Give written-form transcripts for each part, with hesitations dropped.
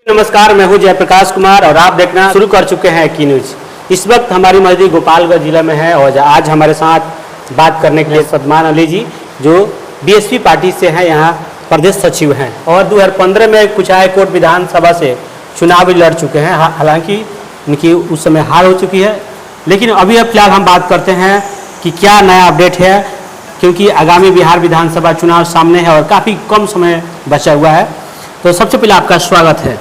नमस्कार, मैं हूं जयप्रकाश कुमार और आप देखना शुरू कर चुके हैं की न्यूज। इस वक्त हमारी मस्जिद गोपालगंज जिला में है और आज हमारे साथ बात करने के लिए सलमान अली जी जो बीएसपी पार्टी से हैं, यहाँ प्रदेश सचिव हैं और 2015 में कुचाई कोट विधानसभा से चुनाव भी लड़ चुके हैं। हालांकि उनकी उस समय हार हो चुकी है, लेकिन अभी फिलहाल हम बात करते हैं कि क्या नया अपडेट है, क्योंकि आगामी बिहार विधानसभा चुनाव सामने है और काफ़ी कम समय बचा हुआ है। तो सबसे पहले आपका स्वागत है।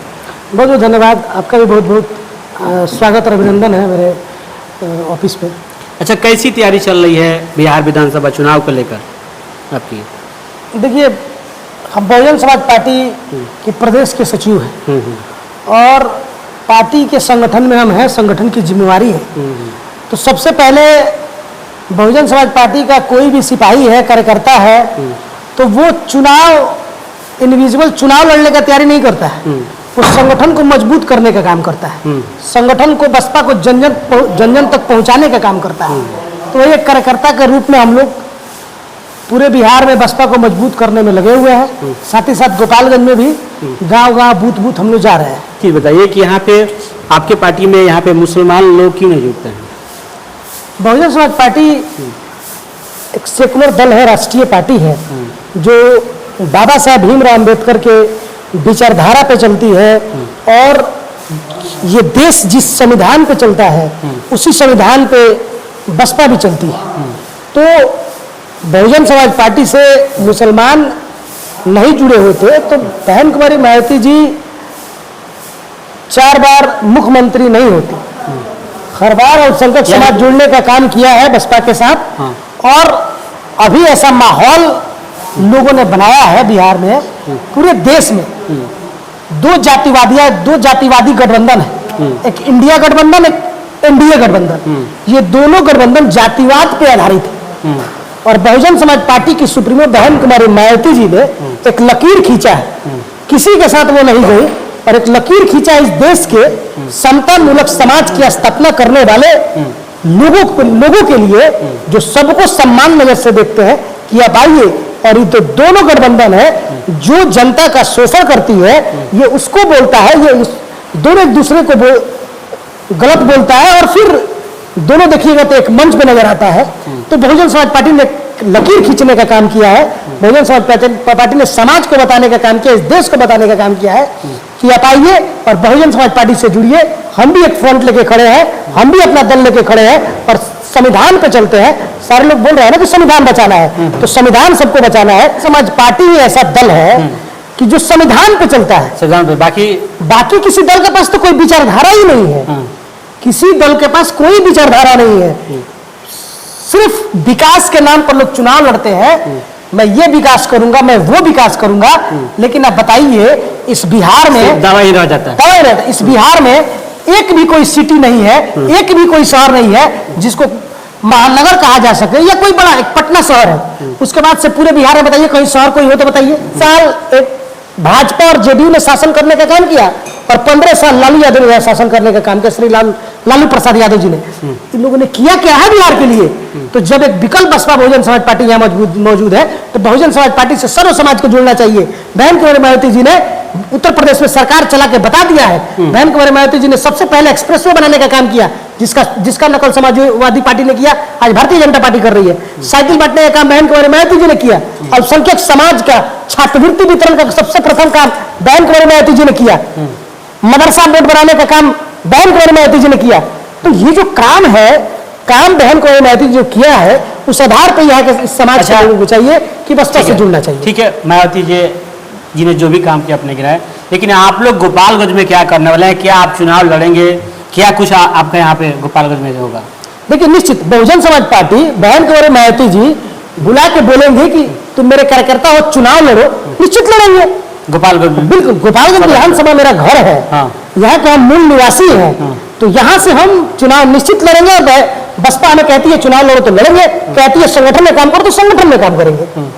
बहुत बहुत धन्यवाद, आपका भी बहुत बहुत स्वागत और अभिनंदन है मेरे ऑफिस पे। अच्छा, कैसी तैयारी चल रही है बिहार विधानसभा चुनाव को लेकर आपकी? देखिए, हम बहुजन समाज पार्टी के प्रदेश के सचिव हैं और पार्टी के संगठन में हम हैं, संगठन की जिम्मेवारी है। तो सबसे पहले बहुजन समाज पार्टी का कोई भी सिपाही है, कार्यकर्ता है, तो वो चुनाव इंडिविजुअल चुनाव लड़ने का तैयारी नहीं करता है, वो संगठन को मजबूत करने का काम करता है, संगठन को बसपा को जन जन तक पहुंचाने का काम करता है। तो एक कार्यकर्ता के रूप में हम लोग पूरे बिहार में बसपा को मजबूत करने में लगे हुए हैं। साथ ही साथ गोपालगंज में भी गांव-गांव बूथ हम लोग जा रहे हैं। ठीक बताइए कि यहाँ पे आपके पार्टी में यहाँ पे मुसलमान लोग क्यों नहीं जुड़ते हैं? बहुजन समाज पार्टी एक सेकुलर दल है, राष्ट्रीय पार्टी है जो बाबा साहब भीमराव अम्बेडकर के विचारधारा पे चलती है और ये देश जिस संविधान पे चलता है उसी संविधान पे बसपा भी चलती है। तो बहुजन समाज पार्टी से मुसलमान नहीं जुड़े होते तो बहन कुमारी मायावती जी 4 बार मुख्यमंत्री नहीं होती। हर बार अल्पसंख्यक समाज जुड़ने का काम किया है बसपा के साथ। और अभी ऐसा माहौल लोगों ने बनाया है बिहार में, पूरे देश में दो जातिवादी गठबंधन है, एक इंडिया गठबंधन, एक एनडीए गठबंधन। ये दोनों गठबंधन जातिवाद पे आधारित है और बहुजन समाज पार्टी की सुप्रीमो बहन कुमारी मायावती जी ने एक लकीर खींचा है, किसी के साथ वो नहीं गई और एक लकीर खींचा इस देश के समता मूलक समाज की स्थापना करने वाले लोगों के लिए जो सबको सम्मान नजर से देखते हैं कि अब आइए। और ये तो दोनों गठबंधन है, जो जनता का शोषण करती है ये उसको बोलता है, ये दोनों एक दूसरे को गलत बोलता है और फिर दोनों देखिएगा तो एक मंच पे नजर आता है। तो बहुजन समाज पार्टी ने लकीर खींचने का काम किया है, बहुजन समाज पार्टी ने समाज को बताने का काम किया, इस देश को बताने का काम किया है कि आप आइए और बहुजन समाज पार्टी से जुड़िए। हम भी एक फ्रंट लेके खड़े हैं, हम भी अपना दल लेके खड़े हैं और संविधान पे चलते हैं। सारे लोग बोल रहे हैं ना कि संविधान बचाना है, तो संविधान सबको बचाना है। समाज पार्टी ही ऐसा दल है कि जो संविधान पे चलता है, संविधान पे। बाकी किसी दल के पास तो कोई विचारधारा ही नहीं है, किसी दल के पास कोई विचारधारा नहीं है। सिर्फ विकास के नाम पर लोग चुनाव लड़ते हैं, मैं ये विकास करूंगा, मैं वो विकास करूंगा। लेकिन आप बताइए इस बिहार में दावा ही रह जाता है। इस बिहार में एक भी कोई सिटी नहीं है, एक भी कोई शहर नहीं है जिसको महानगर कहा जा सके, या कोई बड़ा एक पटना शहर है। उसके बाद से पूरे बिहार में बताइए कहीं शहर कोई हो तो बताइए। साल एक भाजपा और जेडीयू ने शासन करने का काम किया और 15 साल लालू यादव ने शासन करने का काम किया, श्री लालू प्रसाद यादव जी ने। इन लोगों ने किया क्या है बिहार के लिए? तो जब एक विकल्प बसपा बहुजन समाज पार्टी यहाँ मौजूद है तो बहुजन समाज पार्टी से सर्व समाज को जुड़ना चाहिए। बहन कुमारी मायावती जी ने उत्तर प्रदेश में सरकार चला के बता दिया है। बहन कुमारी मायावती जी ने सबसे पहले एक्सप्रेसवे बनाने का काम किया, जिसका नकल समाजवादी पार्टी ने किया, आज भारतीय जनता पार्टी कर रही है। साइकिल बांटने का काम बहन कुमारी मायावती जी ने किया। अल्पसंख्यक समाज का छात्रवृत्ति वितरण का सबसे प्रथम काम बहन कुमारी मायावती जी ने किया। मदरसा बोर्ड बनाने का काम बहन कुमारी मायावती जी ने किया। तो ये जो काम है, काम बहन कुमारी मायावती जी जो किया है, उस आधार पर यहाँ के समाज के लोगों को चाहिए कि बसपा से जुड़ना चाहिए। ठीक है, मायावती जी ने जो भी काम किया अपने गिराए, लेकिन आप लोग गोपालगंज में क्या करने वाले हैं? क्या आप चुनाव लड़ेंगे? क्या कुछ आपका यहाँ पे गोपालगंज में होगा? देखिए, निश्चित बहुजन समाज पार्टी बहन कुमारी मायावती जी बुला के बोलेंगे कि तुम मेरे कार्यकर्ता हो, चुनाव लड़ो, निश्चित लड़ेंगे गोपालगंज में। बिल्कुल, गोपालगंज विधानसभा मेरा घर है, यहाँ के हम मूल निवासी हैं, तो यहाँ से हम चुनाव निश्चित लड़ेंगे। और बसपा हमें कहती है चुनाव लड़ो तो लड़ेंगे, कहती है संगठन में काम करो तो संगठन में काम करेंगे।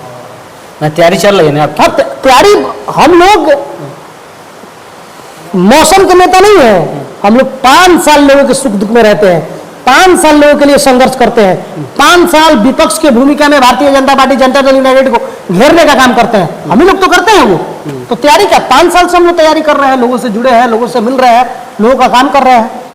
तैयारी चल रही है ना आपकी? तैयारी, हम लोग मौसम के नेता नहीं है, हम लोग 5 साल लोगों के सुख दुख में रहते हैं, 5 साल लोगों के लिए संघर्ष करते हैं, 5 साल विपक्ष की भूमिका में भारतीय जनता पार्टी जनता दल यूनाइटेड को घेरने का काम करते हैं, हम ही लोग तो करते हैं वो। तो तैयारी क्या, 5 साल से हम लोग तैयारी कर रहे हैं, लोगों से जुड़े हैं, लोगों से मिल रहे हैं, लोगों का काम कर रहे हैं।